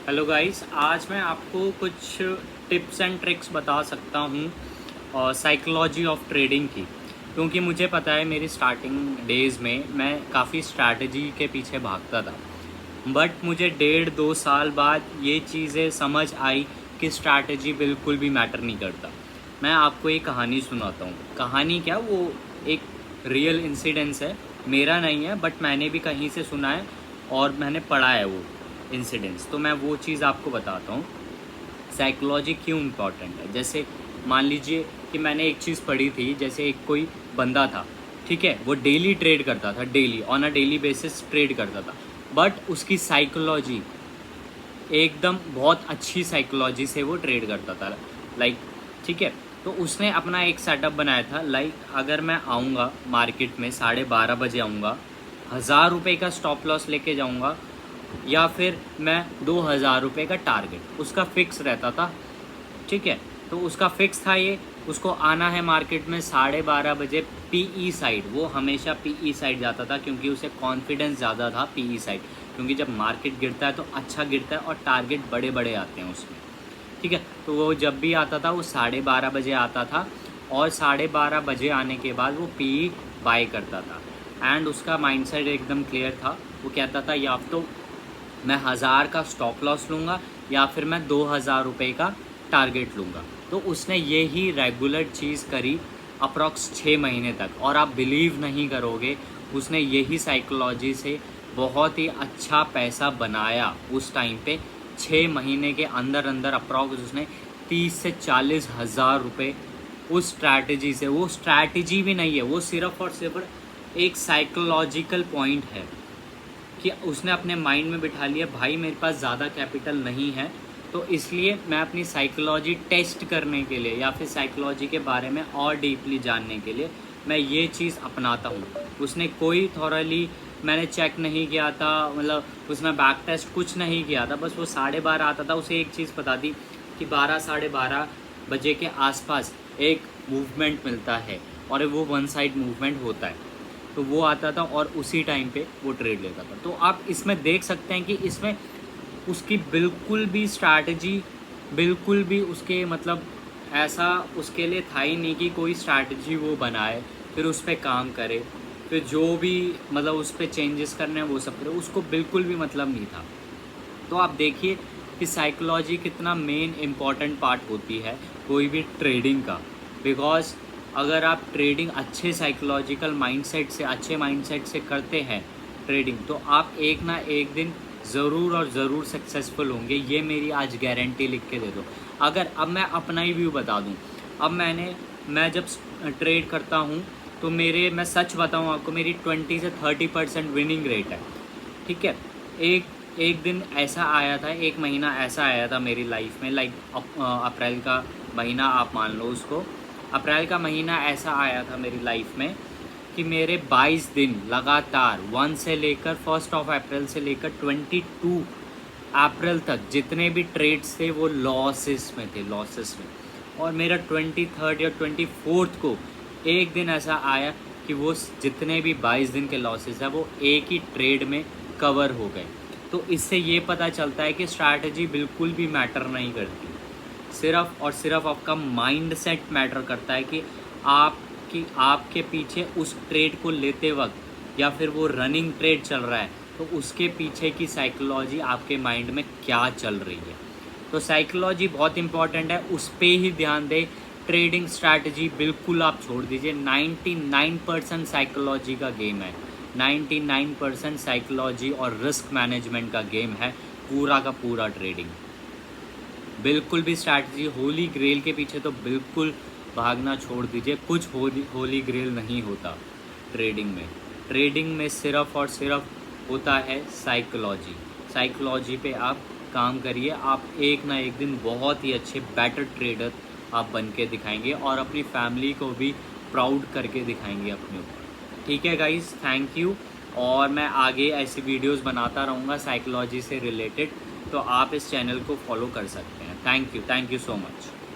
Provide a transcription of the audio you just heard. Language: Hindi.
हेलो गाइस, आज मैं आपको कुछ टिप्स एंड ट्रिक्स बता सकता हूँ और साइकोलॉजी ऑफ ट्रेडिंग की। क्योंकि मुझे पता है मेरी स्टार्टिंग डेज़ में मैं काफ़ी स्ट्रैटेजी के पीछे भागता था। बट मुझे 1.5-2 साल बाद ये चीज़ें समझ आई कि स्ट्रैटेजी बिल्कुल भी मैटर नहीं करता। मैं आपको एक कहानी सुनाता हूँ। कहानी क्या, वो एक रियल इंसिडेंस है, मेरा नहीं है बट मैंने भी कहीं से सुना है और मैंने पढ़ा है वो इंसिडेंट्स। तो मैं वो चीज़ आपको बताता हूँ साइकोलॉजी क्यों इम्पॉर्टेंट है। जैसे मान लीजिए कि मैंने एक चीज़ पढ़ी थी, जैसे एक कोई बंदा था, ठीक है, वो डेली ट्रेड करता था, daily on a daily basis trade करता था। बट उसकी साइकोलॉजी एकदम बहुत अच्छी साइकोलॉजी से वो ट्रेड करता था। लाइक, ठीक है, तो उसने अपना एक सेटअप बनाया था। लाइक, अगर मैं आऊँगा मार्केट में 12:30 बजे आऊँगा, 1000 रुपये का स्टॉप लॉस लेके जाऊँगा, या फिर मैं 2000 रुपये का टारगेट, उसका फिक्स रहता था। ठीक है, तो उसका फिक्स था ये, उसको आना है मार्केट में 12:30 बजे पीई साइड। वो हमेशा पीई साइड जाता था क्योंकि उसे कॉन्फिडेंस ज़्यादा था पीई साइड, क्योंकि जब मार्केट गिरता है तो अच्छा गिरता है और टारगेट बड़े बड़े आते हैं उसमें। ठीक है, तो वो जब भी आता था वो 12:30 बजे आता था और 12:30 बजे आने के बाद वो पीई बाय करता था। एंड उसका माइंडसेट एकदम क्लियर था। वो कहता था या तो मैं 1000 का स्टॉप लॉस लूँगा या फिर मैं 2000 रुपये का टारगेट लूँगा। तो उसने ये ही रेगुलर चीज़ करी अप्रॉक्स 6 महीने तक, और आप बिलीव नहीं करोगे, उसने यही साइकोलॉजी से बहुत ही अच्छा पैसा बनाया उस टाइम पे। 6 महीने के अंदर अंदर अप्रॉक्स उसने 30 से 40 हज़ार रुपये उस स्ट्रैटेजी से। वो स्ट्रैटेजी भी नहीं है, वो सिर्फ और सिर्फ एक साइकोलॉजिकल पॉइंट है कि उसने अपने माइंड में बिठा लिया, भाई मेरे पास ज़्यादा कैपिटल नहीं है, तो इसलिए मैं अपनी साइकोलॉजी टेस्ट करने के लिए या फिर साइकोलॉजी के बारे में और डीपली जानने के लिए मैं ये चीज़ अपनाता हूँ। उसने कोई थॉरली मैंने चेक नहीं किया था, मतलब उसने बैक टेस्ट कुछ नहीं किया था, बस वो 12:30 आता था। उसे एक चीज़ पता थी कि 12-12:30 बजे के आसपास एक मूवमेंट मिलता है और वो वन साइड मूवमेंट होता है। तो वो आता था और उसी टाइम पे वो ट्रेड लेता था। तो आप इसमें देख सकते हैं कि इसमें उसकी बिल्कुल भी स्ट्रैटेजी, बिल्कुल भी उसके मतलब ऐसा उसके लिए था ही नहीं कि कोई स्ट्रैटेजी वो बनाए फिर उस पर काम करे, फिर जो भी मतलब उस पर चेंजेस करने हैं वो सब करे, उसको बिल्कुल भी मतलब नहीं था। तो आप देखिए कि साइकोलॉजी कितना मेन इम्पॉर्टेंट पार्ट होती है कोई भी ट्रेडिंग का। बिकॉज अगर आप ट्रेडिंग अच्छे साइकोलॉजिकल माइंडसेट से, अच्छे माइंडसेट से करते हैं ट्रेडिंग, तो आप एक ना एक दिन ज़रूर और ज़रूर सक्सेसफुल होंगे। ये मेरी आज गारंटी लिख के दे दो। अगर अब मैं अपना ही व्यू बता दूं, अब मैं जब ट्रेड करता हूं तो मैं सच बताऊं आपको, मेरी 20 से 30% विनिंग रेट है। ठीक है, एक एक दिन ऐसा आया था, एक महीना ऐसा आया था मेरी लाइफ में। लाइक अप्रैल का महीना आप मान लो उसको, अप्रैल का महीना ऐसा आया था मेरी लाइफ में कि मेरे 22 दिन लगातार 1 से लेकर 1 अप्रैल से लेकर 22 अप्रैल तक जितने भी ट्रेड्स थे वो लॉसेस में थे, लॉसेस में। और मेरा 23 या 24 को एक दिन ऐसा आया कि वो जितने भी 22 दिन के लॉसेस हैं वो एक ही ट्रेड में कवर हो गए। तो इससे ये पता चलता है कि स्ट्रैटेजी बिल्कुल भी मैटर नहीं करती, सिर्फ और सिर्फ आपका माइंडसेट मैटर करता है कि आपके पीछे उस ट्रेड को लेते वक्त या फिर वो रनिंग ट्रेड चल रहा है तो उसके पीछे की साइकोलॉजी आपके माइंड में क्या चल रही है। तो साइकोलॉजी बहुत इंपॉर्टेंट है, उस पर ही ध्यान दें। ट्रेडिंग स्ट्रैटेजी बिल्कुल आप छोड़ दीजिए। 99% साइकोलॉजी का गेम है, 99% साइकोलॉजी और रिस्क मैनेजमेंट का गेम है पूरा का पूरा ट्रेडिंग। बिल्कुल भी स्ट्रैटेजी होली ग्रेल के पीछे तो बिल्कुल भागना छोड़ दीजिए। कुछ होली ग्रेल नहीं होता ट्रेडिंग में। ट्रेडिंग में सिर्फ और सिर्फ होता है साइकोलॉजी। साइकोलॉजी पे आप काम करिए, आप एक ना एक दिन बहुत ही अच्छे बेटर ट्रेडर आप बन के दिखाएंगे और अपनी फैमिली को भी प्राउड करके दिखाएंगे अपने ऊपर। ठीक है गाइस, थैंक यू। और मैं आगे ऐसी वीडियोस बनाता रहूँगा साइकोलॉजी से रिलेटेड, तो आप इस चैनल को फॉलो कर सकते हैं। Thank you so much.